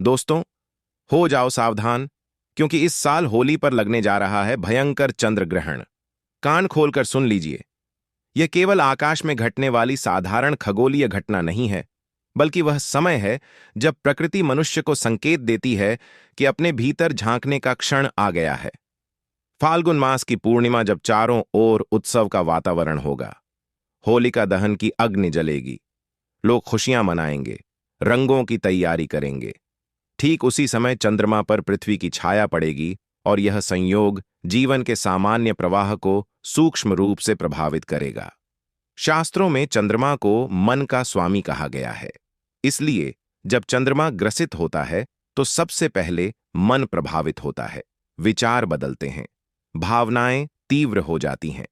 दोस्तों, हो जाओ सावधान, क्योंकि इस साल होली पर लगने जा रहा है भयंकर चंद्र ग्रहण। कान खोलकर सुन लीजिए। यह केवल आकाश में घटने वाली साधारण खगोलीय घटना नहीं है, बल्कि वह समय है जब प्रकृति मनुष्य को संकेत देती है कि अपने भीतर झांकने का क्षण आ गया है। फाल्गुन मास की पूर्णिमा, जब चारों ओर उत्सव का वातावरण होगा। होलिका दहन की अग्नि जलेगी, लोग खुशियां मनाएंगे, रंगों की तैयारी करेंगे। ठीक उसी समय चंद्रमा पर पृथ्वी की छाया पड़ेगी और यह संयोग जीवन के सामान्य प्रवाह को सूक्ष्म रूप से प्रभावित करेगा। शास्त्रों में चंद्रमा को मन का स्वामी कहा गया है। इसलिए जब चंद्रमा ग्रसित होता है तो सबसे पहले मन प्रभावित होता है, विचार बदलते हैं, भावनाएं तीव्र हो जाती हैं।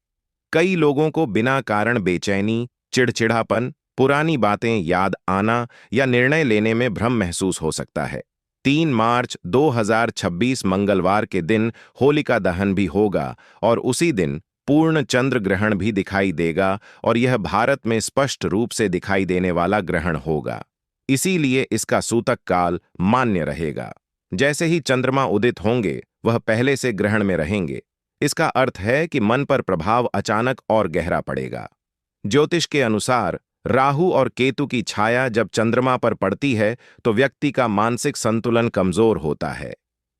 कई लोगों को बिना कारण बेचैनी, चिड़चिड़ापन, पुरानी बातें याद आना या निर्णय लेने में भ्रम महसूस हो सकता है। 3 मार्च 2026 मंगलवार के दिन होलिका दहन भी होगा और उसी दिन पूर्ण चंद्र ग्रहण भी दिखाई देगा, और यह भारत में स्पष्ट रूप से दिखाई देने वाला ग्रहण होगा। इसीलिए इसका सूतक काल मान्य रहेगा। जैसे ही चंद्रमा उदित होंगे वह पहले से ग्रहण में रहेंगे। इसका अर्थ है कि मन पर प्रभाव अचानक और गहरा पड़ेगा। ज्योतिष के अनुसार राहु और केतु की छाया जब चंद्रमा पर पड़ती है तो व्यक्ति का मानसिक संतुलन कमजोर होता है।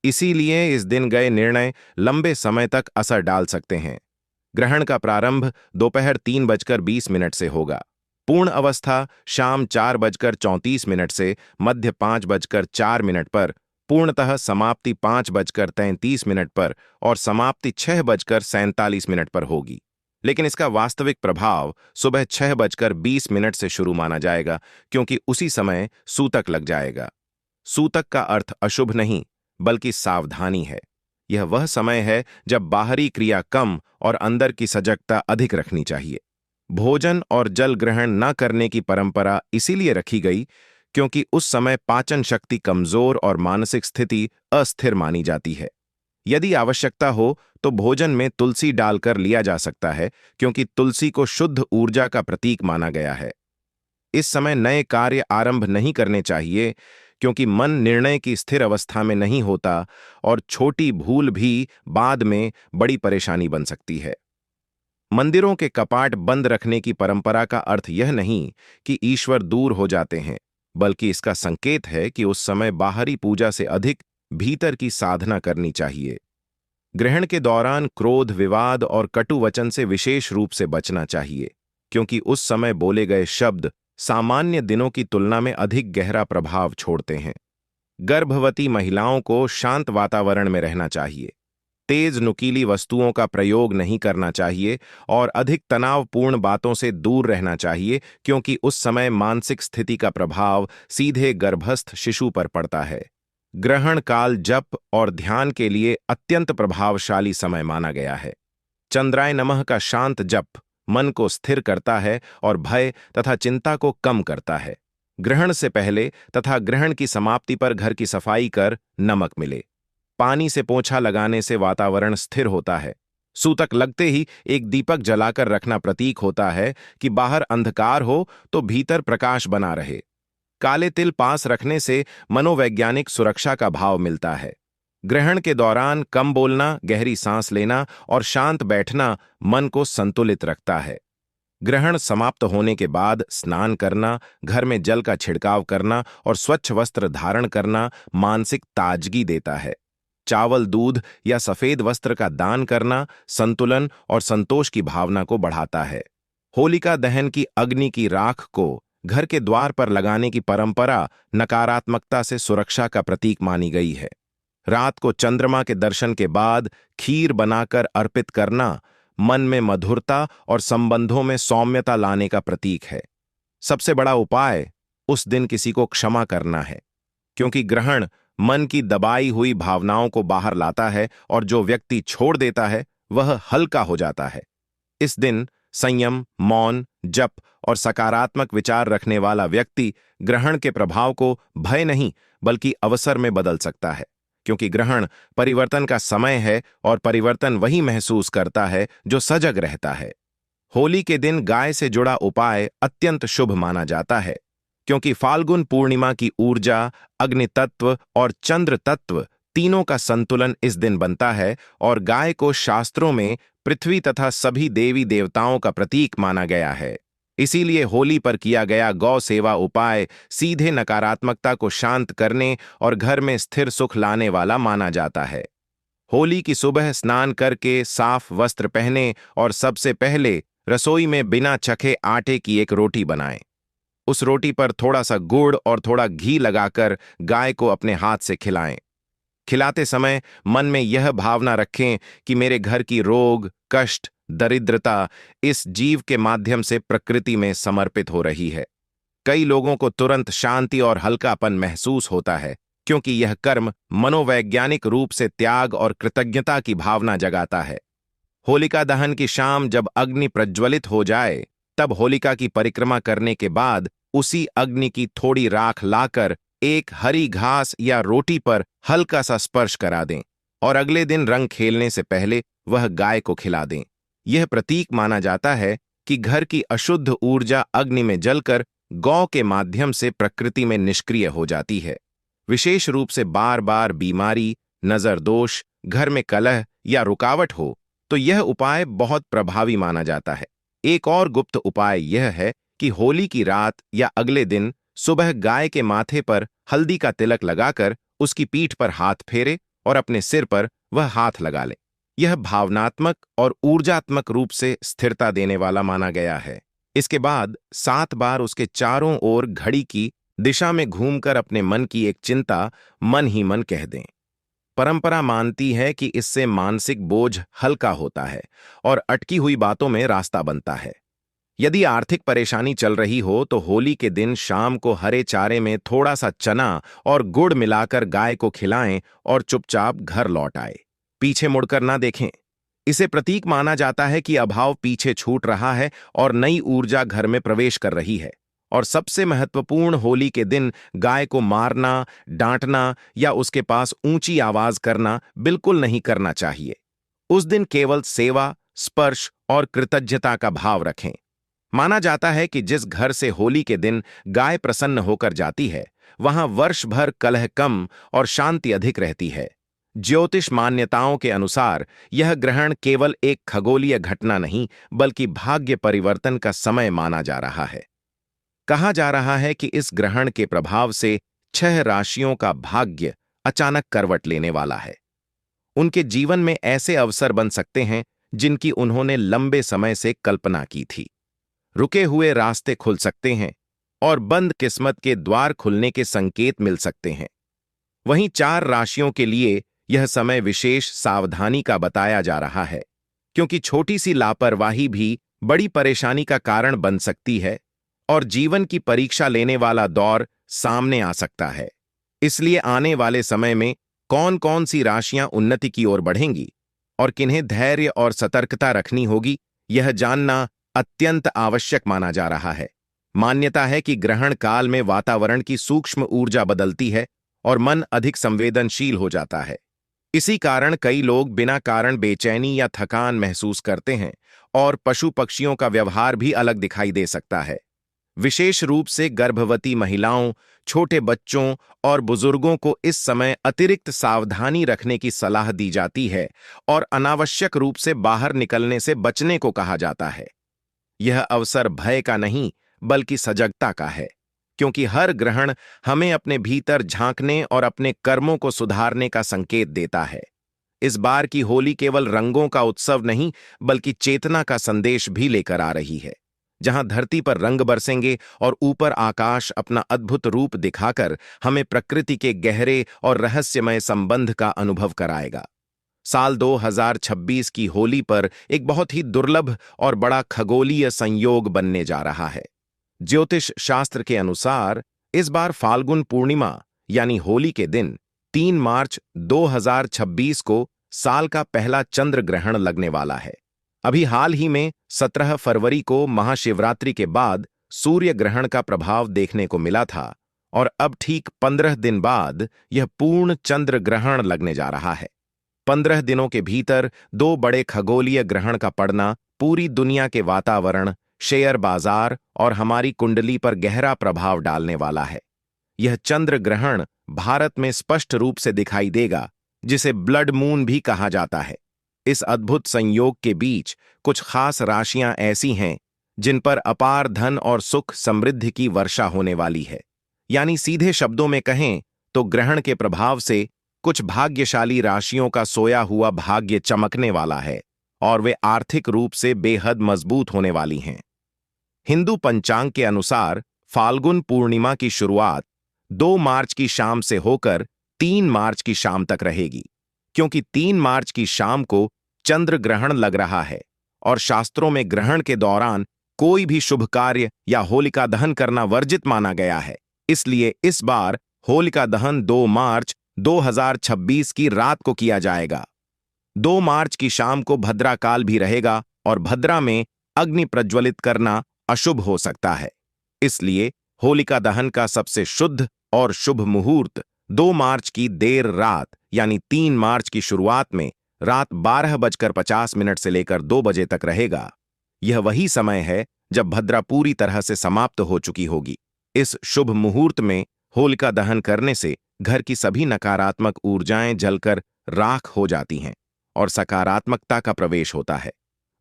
इसीलिए इस दिन गए निर्णय लंबे समय तक असर डाल सकते हैं। ग्रहण का प्रारंभ दोपहर 3:20 से होगा। पूर्ण अवस्था शाम 4:34 से मध्य 5:04 पर, पूर्णतः समाप्ति 5:33 पर और समाप्ति 6:47 पर होगी। लेकिन इसका वास्तविक प्रभाव सुबह 6:20 से शुरू माना जाएगा, क्योंकि उसी समय सूतक लग जाएगा। सूतक का अर्थ अशुभ नहीं, बल्कि सावधानी है। यह वह समय है जब बाहरी क्रिया कम और अंदर की सजगता अधिक रखनी चाहिए। भोजन और जल ग्रहण न करने की परंपरा इसीलिए रखी गई क्योंकि उस समय पाचन शक्ति कमजोर और मानसिक स्थिति अस्थिर मानी जाती है। यदि आवश्यकता हो तो भोजन में तुलसी डालकर लिया जा सकता है, क्योंकि तुलसी को शुद्ध ऊर्जा का प्रतीक माना गया है। इस समय नए कार्य आरंभ नहीं करने चाहिए, क्योंकि मन निर्णय की स्थिर अवस्था में नहीं होता और छोटी भूल भी बाद में बड़ी परेशानी बन सकती है। मंदिरों के कपाट बंद रखने की परंपरा का अर्थ यह नहीं कि ईश्वर दूर हो जाते हैं, बल्कि इसका संकेत है कि उस समय बाहरी पूजा से अधिक भीतर की साधना करनी चाहिए। ग्रहण के दौरान क्रोध, विवाद और कटु वचन से विशेष रूप से बचना चाहिए, क्योंकि उस समय बोले गए शब्द सामान्य दिनों की तुलना में अधिक गहरा प्रभाव छोड़ते हैं। गर्भवती महिलाओं को शांत वातावरण में रहना चाहिए, तेज नुकीली वस्तुओं का प्रयोग नहीं करना चाहिए और अधिक तनावपूर्ण बातों से दूर रहना चाहिए, क्योंकि उस समय मानसिक स्थिति का प्रभाव सीधे गर्भस्थ शिशु पर पड़ता है। ग्रहण काल जप और ध्यान के लिए अत्यंत प्रभावशाली समय माना गया है। चंद्राय नमः का शांत जप मन को स्थिर करता है और भय तथा चिंता को कम करता है। ग्रहण से पहले तथा ग्रहण की समाप्ति पर घर की सफाई कर नमक मिले। पानी से पोंछा लगाने से वातावरण स्थिर होता है। सूतक लगते ही एक दीपक जलाकर रखना प्रतीक होता है कि बाहर अंधकार हो तो भीतर प्रकाश बना रहे। काले तिल पास रखने से मनोवैज्ञानिक सुरक्षा का भाव मिलता है। ग्रहण के दौरान कम बोलना, गहरी सांस लेना और शांत बैठना मन को संतुलित रखता है। ग्रहण समाप्त होने के बाद स्नान करना, घर में जल का छिड़काव करना और स्वच्छ वस्त्र धारण करना मानसिक ताजगी देता है। चावल, दूध या सफेद वस्त्र का दान करना संतुलन और संतोष की भावना को बढ़ाता है। होलिका दहन की अग्नि की राख को घर के द्वार पर लगाने की परंपरा नकारात्मकता से सुरक्षा का प्रतीक मानी गई है। रात को चंद्रमा के दर्शन के बाद खीर बनाकर अर्पित करना मन में मधुरता और संबंधों में सौम्यता लाने का प्रतीक है। सबसे बड़ा उपाय उस दिन किसी को क्षमा करना है, क्योंकि ग्रहण मन की दबाई हुई भावनाओं को बाहर लाता है और जो व्यक्ति छोड़ देता है वह हल्का हो जाता है। इस दिन संयम, मौन, जप और सकारात्मक विचार रखने वाला व्यक्ति ग्रहण के प्रभाव को भय नहीं बल्कि अवसर में बदल सकता है, क्योंकि ग्रहण परिवर्तन का समय है और परिवर्तन वही महसूस करता है जो सजग रहता है। होली के दिन गाय से जुड़ा उपाय अत्यंत शुभ माना जाता है। क्योंकि फाल्गुन पूर्णिमा की ऊर्जा, अग्नि तत्व और चंद्र तत्व तीनों का संतुलन इस दिन बनता है और गाय को शास्त्रों में पृथ्वी तथा सभी देवी देवताओं का प्रतीक माना गया है। इसीलिए होली पर किया गया गौ सेवा उपाय सीधे नकारात्मकता को शांत करने और घर में स्थिर सुख लाने वाला माना जाता है। होली की सुबह स्नान करके साफ वस्त्र पहने और सबसे पहले रसोई में बिना चखे आटे की एक रोटी बनाएं। उस रोटी पर थोड़ा सा गुड़ और थोड़ा घी लगाकर गाय को अपने हाथ से खिलाएं। खिलाते समय मन में यह भावना रखें कि मेरे घर की रोग, कष्ट, दरिद्रता इस जीव के माध्यम से प्रकृति में समर्पित हो रही है। कई लोगों को तुरंत शांति और हल्कापन महसूस होता है, क्योंकि यह कर्म मनोवैज्ञानिक रूप से त्याग और कृतज्ञता की भावना जगाता है। होलिका दहन की शाम जब अग्नि प्रज्वलित हो जाए, तब होलिका की परिक्रमा करने के बाद उसी अग्नि की थोड़ी राख लाकर एक हरी घास या रोटी पर हल्का सा स्पर्श करा दें और अगले दिन रंग खेलने से पहले वह गाय को खिला दें। यह प्रतीक माना जाता है कि घर की अशुद्ध ऊर्जा अग्नि में जलकर गौ के माध्यम से प्रकृति में निष्क्रिय हो जाती है। विशेष रूप से बार बार बीमारी, नजर दोष, घर में कलह या रुकावट हो तो यह उपाय बहुत प्रभावी माना जाता है। एक और गुप्त उपाय यह है कि होली की रात या अगले दिन सुबह गाय के माथे पर हल्दी का तिलक लगाकर उसकी पीठ पर हाथ फेरे और अपने सिर पर वह हाथ लगा ले। यह भावनात्मक और ऊर्जात्मक रूप से स्थिरता देने वाला माना गया है। इसके बाद 7 बार उसके चारों ओर घड़ी की दिशा में घूमकर अपने मन की एक चिंता मन ही मन कह दें। परंपरा मानती है कि इससे मानसिक बोझ हल्का होता है और अटकी हुई बातों में रास्ता बनता है। यदि आर्थिक परेशानी चल रही हो तो होली के दिन शाम को हरे चारे में थोड़ा सा चना और गुड़ मिलाकर गाय को खिलाएं और चुपचाप घर लौट आए। पीछे मुड़कर ना देखें। इसे प्रतीक माना जाता है कि अभाव पीछे छूट रहा है और नई ऊर्जा घर में प्रवेश कर रही है। और सबसे महत्वपूर्ण, होली के दिन गाय को मारना, डांटना या उसके पास ऊंची आवाज करना बिल्कुल नहीं करना चाहिए। उस दिन केवल सेवा, स्पर्श और कृतज्ञता का भाव रखें। माना जाता है कि जिस घर से होली के दिन गाय प्रसन्न होकर जाती है, वहां वर्ष भर कलह कम और शांति अधिक रहती है। ज्योतिष मान्यताओं के अनुसार यह ग्रहण केवल एक खगोलीय घटना नहीं, बल्कि भाग्य परिवर्तन का समय माना जा रहा है। कहा जा रहा है कि इस ग्रहण के प्रभाव से 6 राशियों का भाग्य अचानक करवट लेने वाला है। उनके जीवन में ऐसे अवसर बन सकते हैं जिनकी उन्होंने लंबे समय से कल्पना की थी। रुके हुए रास्ते खुल सकते हैं और बंद किस्मत के द्वार खुलने के संकेत मिल सकते हैं। वहीं 4 राशियों के लिए यह समय विशेष सावधानी का बताया जा रहा है, क्योंकि छोटी सी लापरवाही भी बड़ी परेशानी का कारण बन सकती है और जीवन की परीक्षा लेने वाला दौर सामने आ सकता है। इसलिए आने वाले समय में कौन कौन सी राशियां उन्नति की ओर बढ़ेंगी और किन्हें धैर्य और सतर्कता रखनी होगी, यह जानना अत्यंत आवश्यक माना जा रहा है। मान्यता है कि ग्रहण काल में वातावरण की सूक्ष्म ऊर्जा बदलती है और मन अधिक संवेदनशील हो जाता है। इसी कारण कई लोग बिना कारण बेचैनी या थकान महसूस करते हैं और पशु पक्षियों का व्यवहार भी अलग दिखाई दे सकता है। विशेष रूप से गर्भवती महिलाओं, छोटे बच्चों और बुजुर्गों को इस समय अतिरिक्त सावधानी रखने की सलाह दी जाती है और अनावश्यक रूप से बाहर निकलने से बचने को कहा जाता है। यह अवसर भय का नहीं, बल्कि सजगता का है, क्योंकि हर ग्रहण हमें अपने भीतर झांकने और अपने कर्मों को सुधारने का संकेत देता है। इस बार की होली केवल रंगों का उत्सव नहीं, बल्कि चेतना का संदेश भी लेकर आ रही है, जहां धरती पर रंग बरसेंगे और ऊपर आकाश अपना अद्भुत रूप दिखाकर हमें प्रकृति के गहरे और रहस्यमय संबंध का अनुभव कराएगा। साल 2026 की होली पर एक बहुत ही दुर्लभ और बड़ा खगोलीय संयोग बनने जा रहा है। ज्योतिष शास्त्र के अनुसार इस बार फाल्गुन पूर्णिमा यानी होली के दिन 3 मार्च 2026 को साल का पहला चंद्र ग्रहण लगने वाला है। अभी हाल ही में 17 फरवरी को महाशिवरात्रि के बाद सूर्य ग्रहण का प्रभाव देखने को मिला था और अब ठीक 15 दिन बाद यह पूर्ण चंद्र ग्रहण लगने जा रहा है। 15 दिनों के भीतर 2 बड़े खगोलीय ग्रहण का पड़ना पूरी दुनिया के वातावरण, शेयर बाजार और हमारी कुंडली पर गहरा प्रभाव डालने वाला है। यह चंद्र ग्रहण भारत में स्पष्ट रूप से दिखाई देगा, जिसे ब्लड मून भी कहा जाता है। इस अद्भुत संयोग के बीच कुछ खास राशियां ऐसी हैं जिन पर अपार धन और सुख समृद्धि की वर्षा होने वाली है। यानी सीधे शब्दों में कहें तो ग्रहण के प्रभाव से कुछ भाग्यशाली राशियों का सोया हुआ भाग्य चमकने वाला है और वे आर्थिक रूप से बेहद मजबूत होने वाली हैं। हिंदू पंचांग के अनुसार फाल्गुन पूर्णिमा की शुरुआत 2 मार्च की शाम से होकर 3 मार्च की शाम तक रहेगी, क्योंकि 3 मार्च की शाम को चंद्र ग्रहण लग रहा है और शास्त्रों में ग्रहण के दौरान कोई भी शुभ कार्य या होलिका दहन करना वर्जित माना गया है। इसलिए इस बार होलिका दहन 2 मार्च 2026 की रात को किया जाएगा। 2 मार्च की शाम को भद्रा काल भी रहेगा और भद्रा में अग्नि प्रज्वलित करना अशुभ हो सकता है। इसलिए होलिका दहन का सबसे शुद्ध और शुभ मुहूर्त 2 मार्च की देर रात यानी 3 मार्च की शुरुआत में रात 12:50 से लेकर 2 बजे तक रहेगा। यह वही समय है जब भद्रा पूरी तरह से समाप्त हो चुकी होगी। इस शुभ मुहूर्त में होलिका दहन करने से घर की सभी नकारात्मक ऊर्जाएं जलकर राख हो जाती हैं और सकारात्मकता का प्रवेश होता है।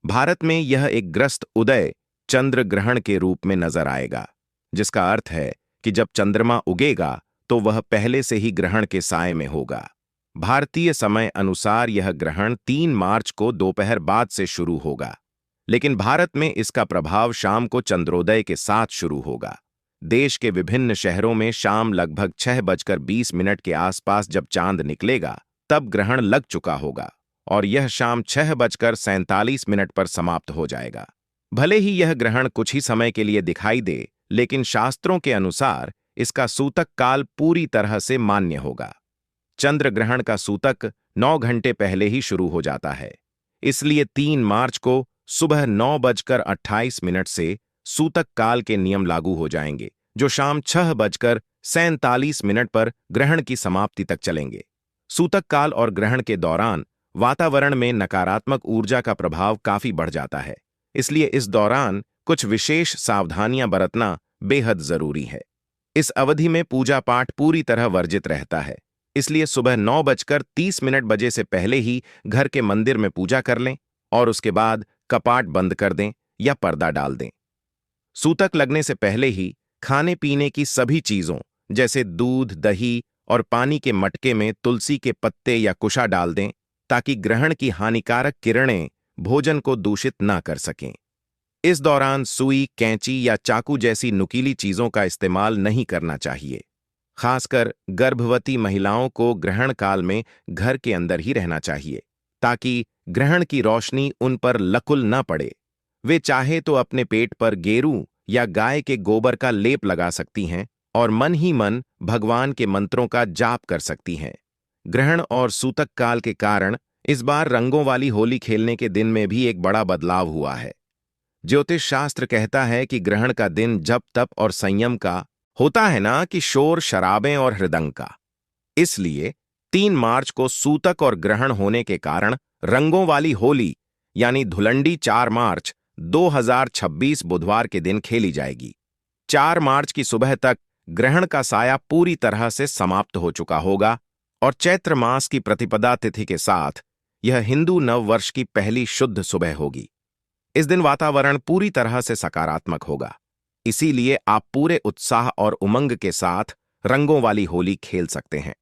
भारत में यह एक ग्रस्त उदय चंद्र ग्रहण के रूप में नजर आएगा, जिसका अर्थ है कि जब चंद्रमा उगेगा तो वह पहले से ही ग्रहण के साए में होगा। भारतीय समय अनुसार यह ग्रहण 3 मार्च को दोपहर बाद से शुरू होगा, लेकिन भारत में इसका प्रभाव शाम को चंद्रोदय के साथ शुरू होगा। देश के विभिन्न शहरों में शाम लगभग 6:20 के आसपास जब चांद निकलेगा तब ग्रहण लग चुका होगा और यह शाम 6:47 पर समाप्त हो जाएगा। भले ही यह ग्रहण कुछ ही समय के लिए दिखाई दे, लेकिन शास्त्रों के अनुसार इसका सूतक काल पूरी तरह से मान्य होगा। चंद्र ग्रहण का सूतक 9 घंटे पहले ही शुरू हो जाता है। इसलिए 3 मार्च को सुबह 9:28 से सूतक काल के नियम लागू हो जाएंगे, जो शाम 6:47 पर ग्रहण की समाप्ति तक चलेंगे। सूतक काल और ग्रहण के दौरान वातावरण में नकारात्मक ऊर्जा का प्रभाव काफी बढ़ जाता है। इसलिए इस दौरान कुछ विशेष सावधानियां बरतना बेहद जरूरी है। इस अवधि में पूजा पाठ पूरी तरह वर्जित रहता है। इसलिए सुबह 9:30 से पहले ही घर के मंदिर में पूजा कर लें और उसके बाद कपाट बंद कर दें या पर्दा डाल दें। सूतक लगने से पहले ही खाने पीने की सभी चीजों जैसे दूध, दही और पानी के मटके में तुलसी के पत्ते या कुशा डाल दें, ताकि ग्रहण की हानिकारक किरणें भोजन को दूषित ना कर सकें। इस दौरान सुई, कैंची या चाकू जैसी नुकीली चीजों का इस्तेमाल नहीं करना चाहिए। खासकर गर्भवती महिलाओं को ग्रहण काल में घर के अंदर ही रहना चाहिए, ताकि ग्रहण की रोशनी उन पर लकुल न पड़े। वे चाहे तो अपने पेट पर गेरू या गाय के गोबर का लेप लगा सकती हैं और मन ही मन भगवान के मंत्रों का जाप कर सकती हैं। ग्रहण और सूतक काल के कारण इस बार रंगों वाली होली खेलने के दिन में भी एक बड़ा बदलाव हुआ है। ज्योतिष शास्त्र कहता है कि ग्रहण का दिन जप तप और संयम का होता है ना कि शोर, शराबें और हृदंग का। इसलिए 3 मार्च को सूतक और ग्रहण होने के कारण रंगों वाली होली यानी धुलंडी 4 मार्च 2026 बुधवार के दिन खेली जाएगी। 4 मार्च की सुबह तक ग्रहण का साया पूरी तरह से समाप्त हो चुका होगा और चैत्र मास की प्रतिपदा तिथि के साथ यह हिंदू नव वर्ष की पहली शुद्ध सुबह होगी। इस दिन वातावरण पूरी तरह से सकारात्मक होगा, इसीलिए आप पूरे उत्साह और उमंग के साथ रंगों वाली होली खेल सकते हैं।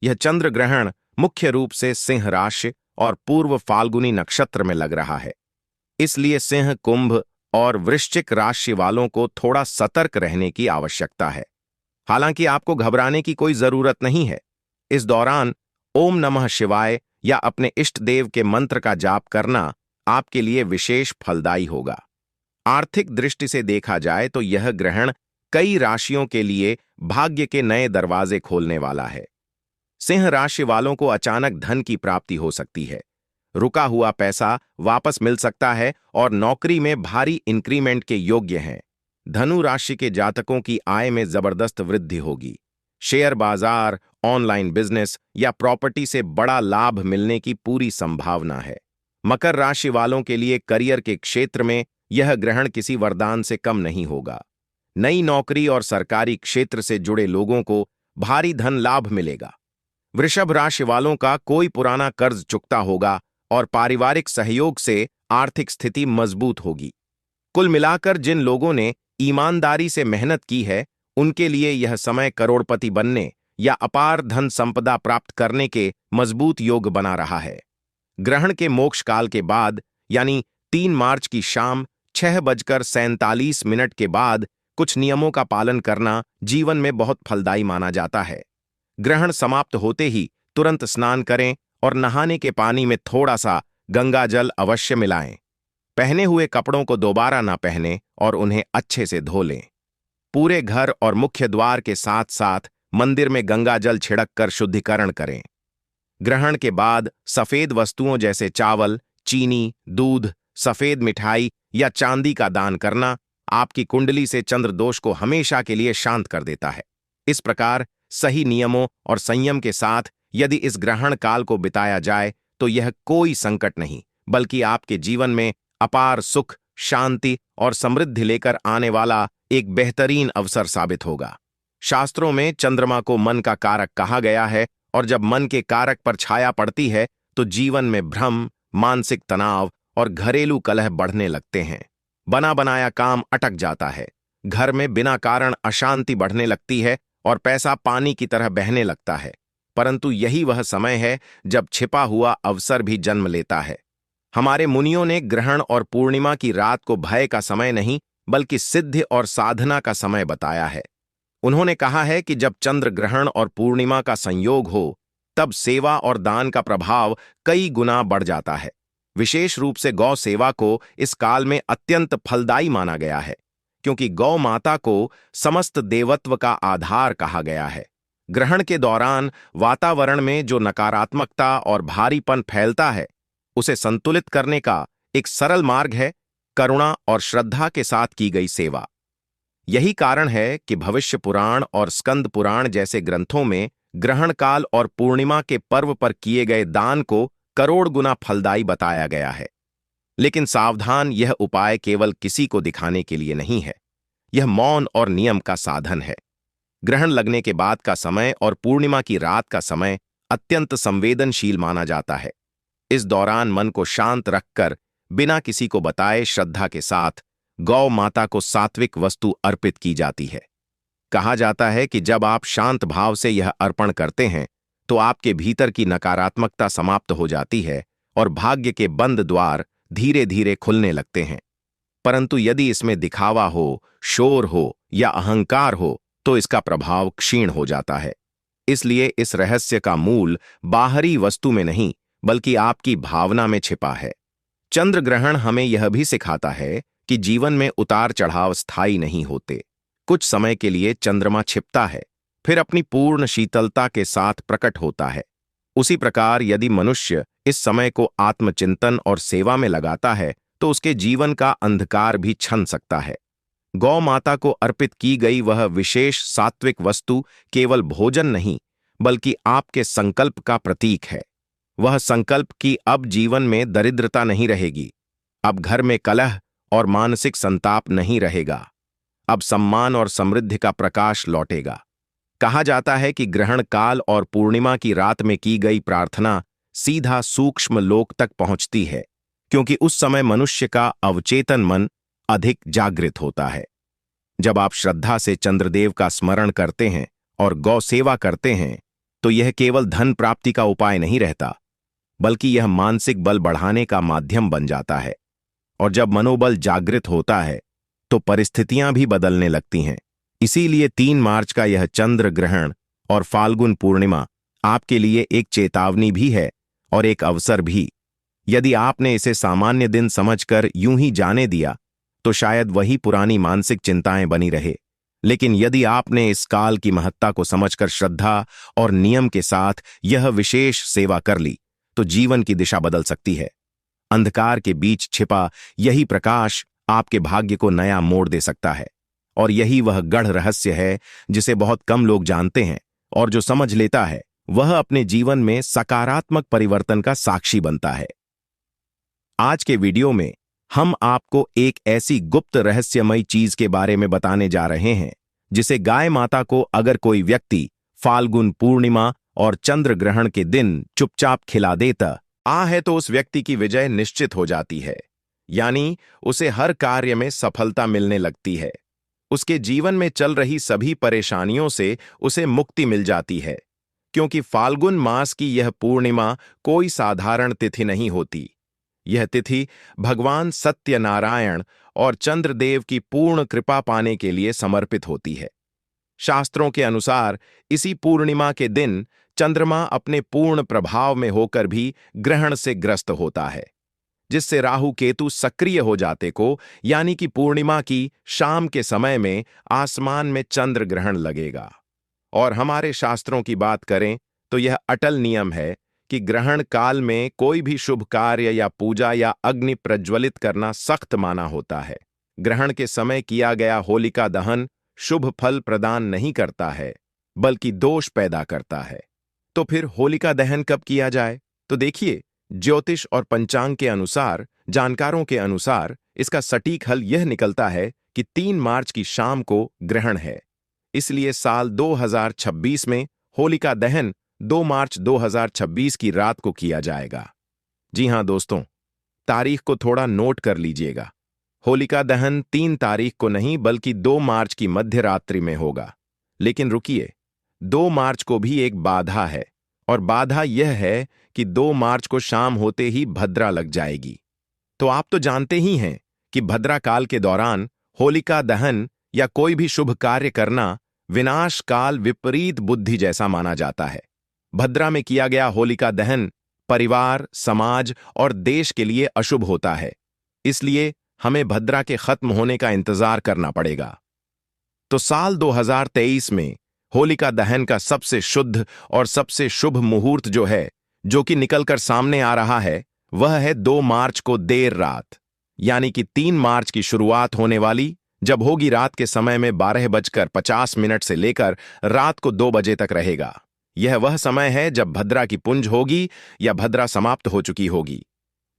यह चंद्र ग्रहण मुख्य रूप से सिंह राशि और पूर्व फाल्गुनी नक्षत्र में लग रहा है। इसलिए सिंह, कुंभ और वृश्चिक राशि वालों को थोड़ा सतर्क रहने की आवश्यकता है। हालांकि आपको घबराने की कोई जरूरत नहीं है। इस दौरान ओम नमः शिवाय या अपने इष्ट देव के मंत्र का जाप करना आपके लिए विशेष फलदायी होगा। आर्थिक दृष्टि से देखा जाए तो यह ग्रहण कई राशियों के लिए भाग्य के नए दरवाजे खोलने वाला है। सिंह राशि वालों को अचानक धन की प्राप्ति हो सकती है, रुका हुआ पैसा वापस मिल सकता है और नौकरी में भारी इंक्रीमेंट के योग्य हैं। धनु राशि के जातकों की आय में जबरदस्त वृद्धि होगी। शेयर बाजार, ऑनलाइन बिजनेस या प्रॉपर्टी से बड़ा लाभ मिलने की पूरी संभावना है। मकर राशि वालों के लिए करियर के क्षेत्र में यह ग्रहण किसी वरदान से कम नहीं होगा। नई नौकरी और सरकारी क्षेत्र से जुड़े लोगों को भारी धन लाभ मिलेगा। वृषभ राशि वालों का कोई पुराना कर्ज चुकता होगा और पारिवारिक सहयोग से आर्थिक स्थिति मजबूत होगी। कुल मिलाकर जिन लोगों ने ईमानदारी से मेहनत की है, उनके लिए यह समय करोड़पति बनने या अपार धन संपदा प्राप्त करने के मजबूत योग बना रहा है। ग्रहण के मोक्ष काल के बाद यानी 3 मार्च की शाम 6:47 के बाद कुछ नियमों का पालन करना जीवन में बहुत फलदायी माना जाता है। ग्रहण समाप्त होते ही तुरंत स्नान करें और नहाने के पानी में थोड़ा सा गंगा जल अवश्य मिलाएं। पहने हुए कपड़ों को दोबारा ना पहनें और उन्हें अच्छे से धो लें। पूरे घर और मुख्य द्वार के साथ साथ मंदिर में गंगा जल छिड़क कर शुद्धिकरण करें। ग्रहण के बाद सफेद वस्तुओं जैसे चावल, चीनी, दूध, सफेद मिठाई या चांदी का दान करना आपकी कुंडली से चंद्र दोष को हमेशा के लिए शांत कर देता है। इस प्रकार सही नियमों और संयम के साथ यदि इस ग्रहण काल को बिताया जाए तो यह कोई संकट नहीं बल्कि आपके जीवन में अपार सुख, शांति और समृद्धि लेकर आने वाला एक बेहतरीन अवसर साबित होगा। शास्त्रों में चंद्रमा को मन का कारक कहा गया है और जब मन के कारक पर छाया पड़ती है तो जीवन में भ्रम, मानसिक तनाव और घरेलू कलह बढ़ने लगते हैं। बना बनाया काम अटक जाता है, घर में बिना कारण अशांति बढ़ने लगती है और पैसा पानी की तरह बहने लगता है। परंतु यही वह समय है जब छिपा हुआ अवसर भी जन्म लेता है। हमारे मुनियों ने ग्रहण और पूर्णिमा की रात को भय का समय नहीं बल्कि सिद्धि और साधना का समय बताया है। उन्होंने कहा है कि जब चंद्र ग्रहण और पूर्णिमा का संयोग हो तब सेवा और दान का प्रभाव कई गुना बढ़ जाता है। विशेष रूप से गौ सेवा को इस काल में अत्यंत फलदायी माना गया है, क्योंकि गौ माता को समस्त देवत्व का आधार कहा गया है। ग्रहण के दौरान वातावरण में जो नकारात्मकता और भारीपन फैलता है, उसे संतुलित करने का एक सरल मार्ग है करुणा और श्रद्धा के साथ की गई सेवा। यही कारण है कि भविष्य पुराण और स्कंद पुराण जैसे ग्रंथों में ग्रहण काल और पूर्णिमा के पर्व पर किए गए दान को करोड़ गुना फलदायी बताया गया है। लेकिन सावधान, यह उपाय केवल किसी को दिखाने के लिए नहीं है, यह मौन और नियम का साधन है। ग्रहण लगने के बाद का समय और पूर्णिमा की रात का समय अत्यंत संवेदनशील माना जाता है। इस दौरान मन को शांत रखकर बिना किसी को बताए श्रद्धा के साथ गौ माता को सात्विक वस्तु अर्पित की जाती है। कहा जाता है कि जब आप शांत भाव से यह अर्पण करते हैं तो आपके भीतर की नकारात्मकता समाप्त हो जाती है और भाग्य के बंद द्वार धीरे धीरे खुलने लगते हैं। परंतु यदि इसमें दिखावा हो, शोर हो या अहंकार हो तो इसका प्रभाव क्षीण हो जाता है। इसलिए इस रहस्य का मूल बाहरी वस्तु में नहीं बल्कि आपकी भावना में छिपा है। चंद्र ग्रहण हमें यह भी सिखाता है कि जीवन में उतार चढ़ाव स्थायी नहीं होते। कुछ समय के लिए चंद्रमा छिपता है, फिर अपनी पूर्ण शीतलता के साथ प्रकट होता है। उसी प्रकार यदि मनुष्य इस समय को आत्मचिंतन और सेवा में लगाता है तो उसके जीवन का अंधकार भी छन सकता है। गौ माता को अर्पित की गई वह विशेष सात्विक वस्तु केवल भोजन नहीं बल्कि आपके संकल्प का प्रतीक है। वह संकल्प कि अब जीवन में दरिद्रता नहीं रहेगी, अब घर में कलह और मानसिक संताप नहीं रहेगा, अब सम्मान और समृद्धि का प्रकाश लौटेगा। कहा जाता है कि ग्रहण काल और पूर्णिमा की रात में की गई प्रार्थना सीधा सूक्ष्म लोक तक पहुंचती है, क्योंकि उस समय मनुष्य का अवचेतन मन अधिक जागृत होता है। जब आप श्रद्धा से चंद्रदेव का स्मरण करते हैं और गौ सेवा करते हैं तो यह केवल धन प्राप्ति का उपाय नहीं रहता बल्कि यह मानसिक बल बढ़ाने का माध्यम बन जाता है। और जब मनोबल जागृत होता है तो परिस्थितियां भी बदलने लगती हैं। इसीलिए 3 मार्च का यह चंद्र ग्रहण और फाल्गुन पूर्णिमा आपके लिए एक चेतावनी भी है और एक अवसर भी। यदि आपने इसे सामान्य दिन समझकर यूं ही जाने दिया तो शायद वही पुरानी मानसिक चिंताएं बनी रहे, लेकिन यदि आपने इस काल की महत्ता को समझकर श्रद्धा और नियम के साथ यह विशेष सेवा कर ली तो जीवन की दिशा बदल सकती है। अंधकार के बीच छिपा यही प्रकाश आपके भाग्य को नया मोड़ दे सकता है। और यही वह गढ़ रहस्य है जिसे बहुत कम लोग जानते हैं, और जो समझ लेता है वह अपने जीवन में सकारात्मक परिवर्तन का साक्षी बनता है। आज के वीडियो में हम आपको एक ऐसी गुप्त रहस्यमयी चीज के बारे में बताने जा रहे हैं जिसे गाय माता को अगर कोई व्यक्ति फाल्गुन पूर्णिमा और चंद्र ग्रहण के दिन चुपचाप खिला देता है तो उस व्यक्ति की विजय निश्चित हो जाती है। यानी उसे हर कार्य में सफलता मिलने लगती है। उसके जीवन में चल रही सभी परेशानियों से उसे मुक्ति मिल जाती है, क्योंकि फाल्गुन मास की यह पूर्णिमा कोई साधारण तिथि नहीं होती। यह तिथि भगवान सत्यनारायण और चंद्रदेव की पूर्ण कृपा पाने के लिए समर्पित होती है। शास्त्रों के अनुसार इसी पूर्णिमा के दिन चंद्रमा अपने पूर्ण प्रभाव में होकर भी ग्रहण से ग्रस्त होता है, जिससे राहु केतु सक्रिय हो जाते को, यानी कि पूर्णिमा की शाम के समय में आसमान में चंद्र ग्रहण लगेगा। और हमारे शास्त्रों की बात करें तो यह अटल नियम है कि ग्रहण काल में कोई भी शुभ कार्य या पूजा या अग्नि प्रज्वलित करना सख्त माना होता है। ग्रहण के समय किया गया होलिका दहन शुभ फल प्रदान नहीं करता है, बल्कि दोष पैदा करता है। तो फिर होलिका दहन कब किया जाए? तो देखिए, ज्योतिष और पंचांग के अनुसार, जानकारों के अनुसार इसका सटीक हल यह निकलता है कि 3 मार्च की शाम को ग्रहण है। इसलिए साल 2026 में होलिका दहन 2 मार्च 2026 की रात को किया जाएगा। जी हां दोस्तों, तारीख को थोड़ा नोट कर लीजिएगा। होलिका दहन 3 तारीख को नहीं बल्कि 2 मार्च की मध्य रात्रि में होगा। लेकिन रुकिए, 2 मार्च को भी एक बाधा है, और बाधा यह है कि 2 मार्च को शाम होते ही भद्रा लग जाएगी। तो आप तो जानते ही हैं कि भद्रा काल के दौरान होलिका दहन या कोई भी शुभ कार्य करना विनाश काल विपरीत बुद्धि जैसा माना जाता है। भद्रा में किया गया होलिका दहन परिवार, समाज और देश के लिए अशुभ होता है। इसलिए हमें भद्रा के खत्म होने का इंतजार करना पड़ेगा। तो साल 2023 में होलिका दहन का सबसे शुद्ध और सबसे शुभ मुहूर्त जो कि निकलकर सामने आ रहा है, वह है 2 मार्च को देर रात, यानी कि 3 मार्च की शुरुआत होने वाली जब होगी रात के समय में 12:50 से लेकर रात को 2 बजे तक रहेगा। यह वह समय है जब भद्रा की पुंज होगी या भद्रा समाप्त हो चुकी होगी।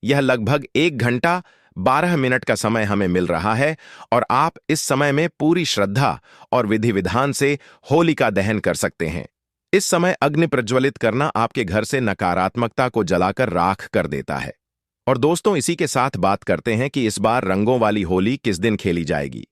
यह लगभग 1 घंटा 12 मिनट का समय हमें मिल रहा है, और आप इस समय में पूरी श्रद्धा और विधि विधान से होलिका दहन कर सकते हैं। इस समय अग्नि प्रज्वलित करना आपके घर से नकारात्मकता को जलाकर राख कर देता है। और दोस्तों, इसी के साथ बात करते हैं कि इस बार रंगों वाली होली किस दिन खेली जाएगी।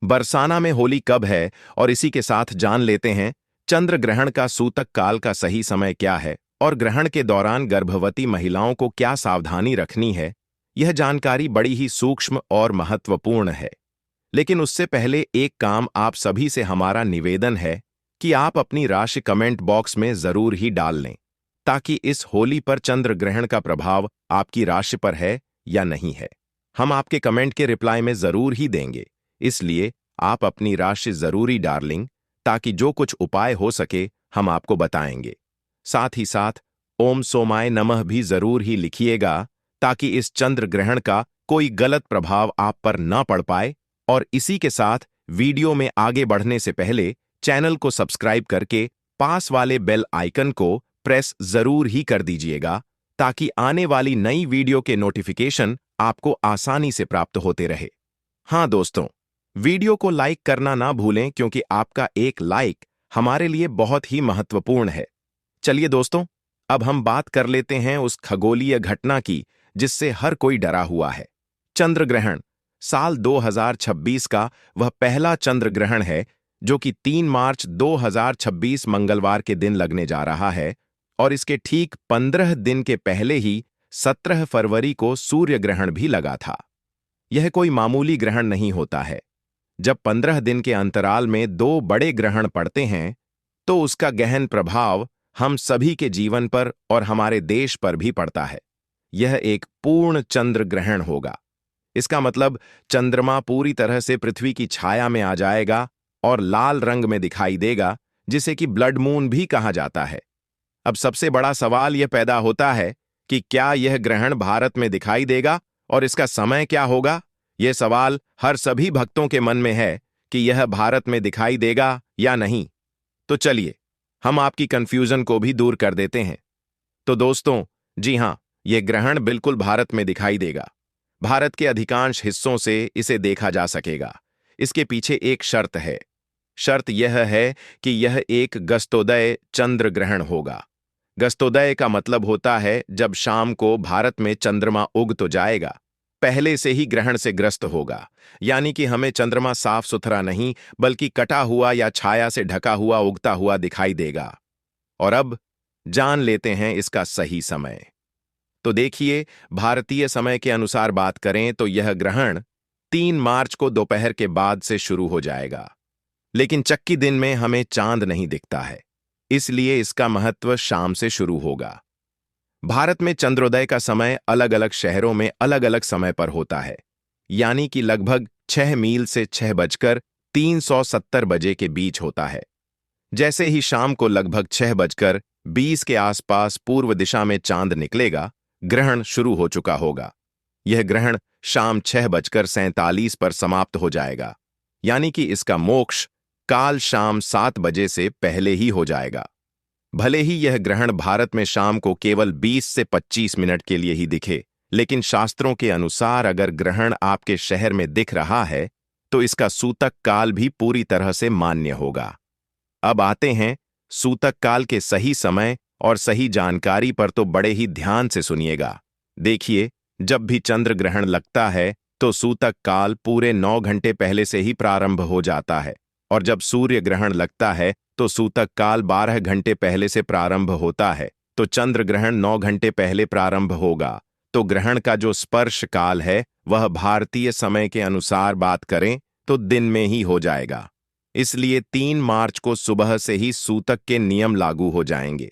बरसाना में होली कब है, और इसी के साथ जान लेते हैं चंद्र ग्रहण का सूतक काल का सही समय क्या है, और ग्रहण के दौरान गर्भवती महिलाओं को क्या सावधानी रखनी है। यह जानकारी बड़ी ही सूक्ष्म और महत्वपूर्ण है। लेकिन उससे पहले एक काम आप सभी से हमारा निवेदन है कि आप अपनी राशि कमेंट बॉक्स में जरूर ही डाल लें, ताकि इस होली पर चंद्र ग्रहण का प्रभाव आपकी राशि पर है या नहीं है। हम आपके कमेंट के रिप्लाई में जरूर ही देंगे, इसलिए आप अपनी राशि जरूरी डार्लिंग, ताकि जो कुछ उपाय हो सके हम आपको बताएंगे। साथ ही साथ ओम सोमाय नमः भी जरूर ही लिखिएगा, ताकि इस चंद्र ग्रहण का कोई गलत प्रभाव आप पर ना पड़ पाए। और इसी के साथ वीडियो में आगे बढ़ने से पहले चैनल को सब्सक्राइब करके पास वाले बेल आइकन को प्रेस जरूर ही कर दीजिएगा, ताकि आने वाली नई वीडियो के नोटिफिकेशन आपको आसानी से प्राप्त होते रहे। हाँ दोस्तों, वीडियो को लाइक करना ना भूलें, क्योंकि आपका एक लाइक हमारे लिए बहुत ही महत्वपूर्ण है। चलिए दोस्तों, अब हम बात कर लेते हैं उस खगोलीय घटना की जिससे हर कोई डरा हुआ है। चंद्र ग्रहण साल 2026 का वह पहला चंद्र ग्रहण है जो कि 3 मार्च 2026 मंगलवार के दिन लगने जा रहा है, और इसके ठीक 15 दिन के पहले ही 17 फरवरी को सूर्य ग्रहण भी लगा था। यह कोई मामूली ग्रहण नहीं होता है। जब 15 दिन के अंतराल में 2 बड़े ग्रहण पड़ते हैं तो उसका गहन प्रभाव हम सभी के जीवन पर और हमारे देश पर भी पड़ता है। यह एक पूर्ण चंद्र ग्रहण होगा। इसका मतलब चंद्रमा पूरी तरह से पृथ्वी की छाया में आ जाएगा और लाल रंग में दिखाई देगा, जिसे कि ब्लड मून भी कहा जाता है। अब सबसे बड़ा सवाल यह पैदा होता है कि क्या यह ग्रहण भारत में दिखाई देगा और इसका समय क्या होगा। यह सवाल हर सभी भक्तों के मन में है कि यह भारत में दिखाई देगा या नहीं। तो चलिए हम आपकी कंफ्यूजन को भी दूर कर देते हैं। तो दोस्तों, जी हां, यह ग्रहण बिल्कुल भारत में दिखाई देगा। भारत के अधिकांश हिस्सों से इसे देखा जा सकेगा। इसके पीछे एक शर्त है। शर्त यह है कि यह एक गस्तोदय चंद्र ग्रहण होगा। गस्तोदय का मतलब होता है जब शाम को भारत में चंद्रमा उग तो जाएगा, पहले से ही ग्रहण से ग्रस्त होगा। यानी कि हमें चंद्रमा साफ सुथरा नहीं बल्कि कटा हुआ या छाया से ढका हुआ उगता हुआ दिखाई देगा। और अब जान लेते हैं इसका सही समय। तो देखिए, भारतीय समय के अनुसार बात करें तो यह ग्रहण 3 मार्च को दोपहर के बाद से शुरू हो जाएगा। लेकिन चक्की दिन में हमें चांद नहीं दिखता है, इसलिए इसका महत्व शाम से शुरू होगा। भारत में चंद्रोदय का समय अलग अलग शहरों में अलग अलग समय पर होता है, यानी कि लगभग 6 मील से 6:370 बजे के बीच होता है। जैसे ही शाम को लगभग 6:20 के आसपास पूर्व दिशा में चांद निकलेगा, ग्रहण शुरू हो चुका होगा। यह ग्रहण शाम 6:47 पर समाप्त हो जाएगा, यानी कि इसका मोक्ष काल शाम 7 बजे से पहले ही हो जाएगा। भले ही यह ग्रहण भारत में शाम को केवल 20 से 25 मिनट के लिए ही दिखे, लेकिन शास्त्रों के अनुसार अगर ग्रहण आपके शहर में दिख रहा है तो इसका सूतक काल भी पूरी तरह से मान्य होगा। अब आते हैं सूतक काल के सही समय और सही जानकारी पर, तो बड़े ही ध्यान से सुनिएगा। देखिए, जब भी चंद्र ग्रहण लगता है तो सूतक काल पूरे 9 घंटे पहले से ही प्रारंभ हो जाता है, और जब सूर्य ग्रहण लगता है तो सूतक काल 12 घंटे पहले से प्रारंभ होता है। तो चंद्र ग्रहण 9 घंटे पहले प्रारंभ होगा। तो ग्रहण का जो स्पर्श काल है वह भारतीय समय के अनुसार बात करें तो दिन में ही हो जाएगा। इसलिए 3 मार्च को सुबह से ही सूतक के नियम लागू हो जाएंगे।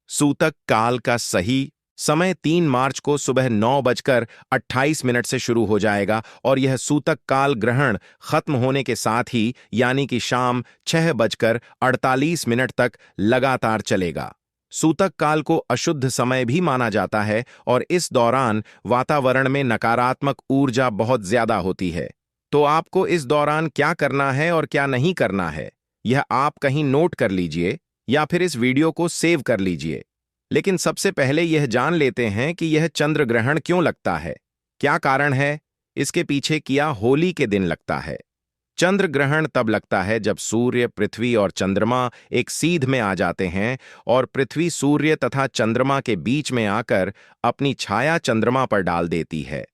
सूतक काल का सही समय 3 मार्च को सुबह 9:28 से शुरू हो जाएगा, और यह सूतक काल ग्रहण खत्म होने के साथ ही यानी कि शाम 6:48 तक लगातार चलेगा। सूतक काल को अशुद्ध समय भी माना जाता है, और इस दौरान वातावरण में नकारात्मक ऊर्जा बहुत ज्यादा होती है। तो आपको इस दौरान क्या करना है और क्या नहीं करना है, यह आप कहीं नोट कर लीजिए या फिर इस वीडियो को सेव कर लीजिए। लेकिन सबसे पहले यह जान लेते हैं कि यह चंद्र ग्रहण क्यों लगता है, क्या कारण है। इसके पीछे किया होली के दिन लगता है। चंद्र ग्रहण तब लगता है जब सूर्य, पृथ्वी और चंद्रमा एक सीध में आ जाते हैं और पृथ्वी सूर्य तथा चंद्रमा के बीच में आकर अपनी छाया चंद्रमा पर डाल देती है।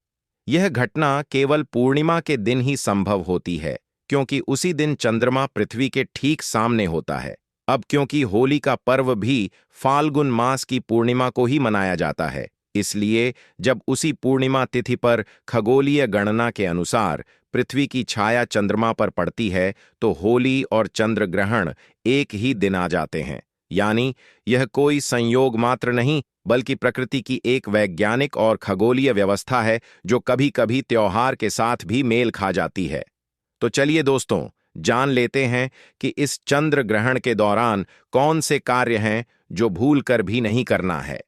यह घटना केवल पूर्णिमा के दिन ही संभव होती है, क्योंकि उसी दिन चंद्रमा पृथ्वी के ठीक सामने होता है। अब क्योंकि होली का पर्व भी फाल्गुन मास की पूर्णिमा को ही मनाया जाता है, इसलिए जब उसी पूर्णिमा तिथि पर खगोलीय गणना के अनुसार पृथ्वी की छाया चंद्रमा पर पड़ती है तो होली और चंद्र ग्रहण एक ही दिन आ जाते हैं। यानी यह कोई संयोग मात्र नहीं बल्कि प्रकृति की एक वैज्ञानिक और खगोलीय व्यवस्था है जो कभी कभी त्योहार के साथ भी मेल खा जाती है। तो चलिए दोस्तों, जान लेते हैं कि इस चंद्र ग्रहण के दौरान कौन से कार्य हैं जो भूल कर भी नहीं करना है।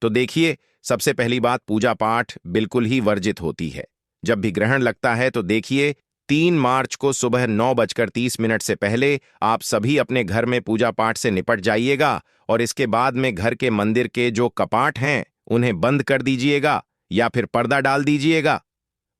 तो देखिए, सबसे पहली बात, पूजा पाठ बिल्कुल ही वर्जित होती है। जब भी ग्रहण लगता है तो देखिए, 3 मार्च को सुबह 9:30 से पहले आप सभी अपने घर में पूजा पाठ से निपट जाइएगा, और इसके बाद में घर के मंदिर के जो कपाट हैं उन्हें बंद कर दीजिएगा या फिर पर्दा डाल दीजिएगा।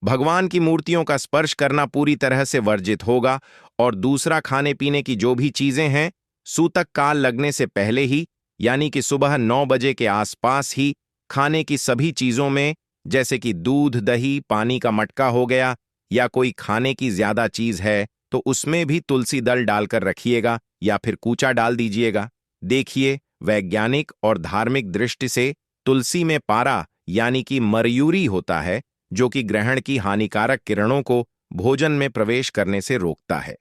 भगवान की मूर्तियों का स्पर्श करना पूरी तरह से वर्जित होगा। और दूसरा, खाने पीने की जो भी चीजें हैं सूतक काल लगने से पहले ही यानी कि सुबह 9 बजे के आसपास ही खाने की सभी चीजों में, जैसे कि दूध, दही, पानी का मटका हो गया, या कोई खाने की ज्यादा चीज है तो उसमें भी तुलसी दल डालकर रखिएगा या फिर कूचा डाल दीजिएगा। देखिए, वैज्ञानिक और धार्मिक दृष्टि से तुलसी में पारा यानी कि मरयूरी होता है, जो कि ग्रहण की हानिकारक किरणों को भोजन में प्रवेश करने से रोकता है।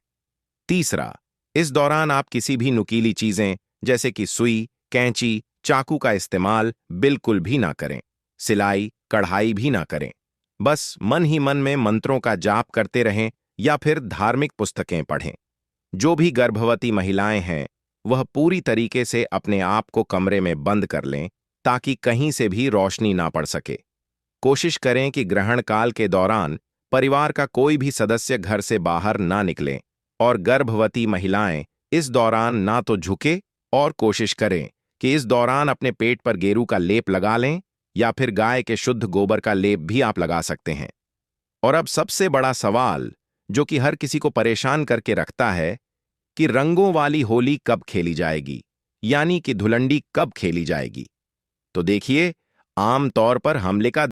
तीसरा, इस दौरान आप किसी भी नुकीली चीजें जैसे कि सुई, कैंची, चाकू का इस्तेमाल बिल्कुल भी ना करें। सिलाई, कढ़ाई भी ना करें। बस मन ही मन में मंत्रों का जाप करते रहें या फिर धार्मिक पुस्तकें पढ़ें। जो भी गर्भवती महिलाएं हैं वह पूरी तरीके से अपने आप को कमरे में बंद कर लें ताकि कहीं से भी रोशनी ना पड़ सके। कोशिश करें कि ग्रहण काल के दौरान परिवार का कोई भी सदस्य घर से बाहर ना निकले, और गर्भवती महिलाएं इस दौरान ना तो झुके, और कोशिश करें कि इस दौरान अपने पेट पर गेरू का लेप लगा लें या फिर गाय के शुद्ध गोबर का लेप भी आप लगा सकते हैं। और अब सबसे बड़ा सवाल जो कि हर किसी को परेशान करके रखता है कि रंगों वाली होली कब खेली जाएगी, यानी कि धुलंडी कब खेली जाएगी। तो देखिए, आम तौर पर हमले का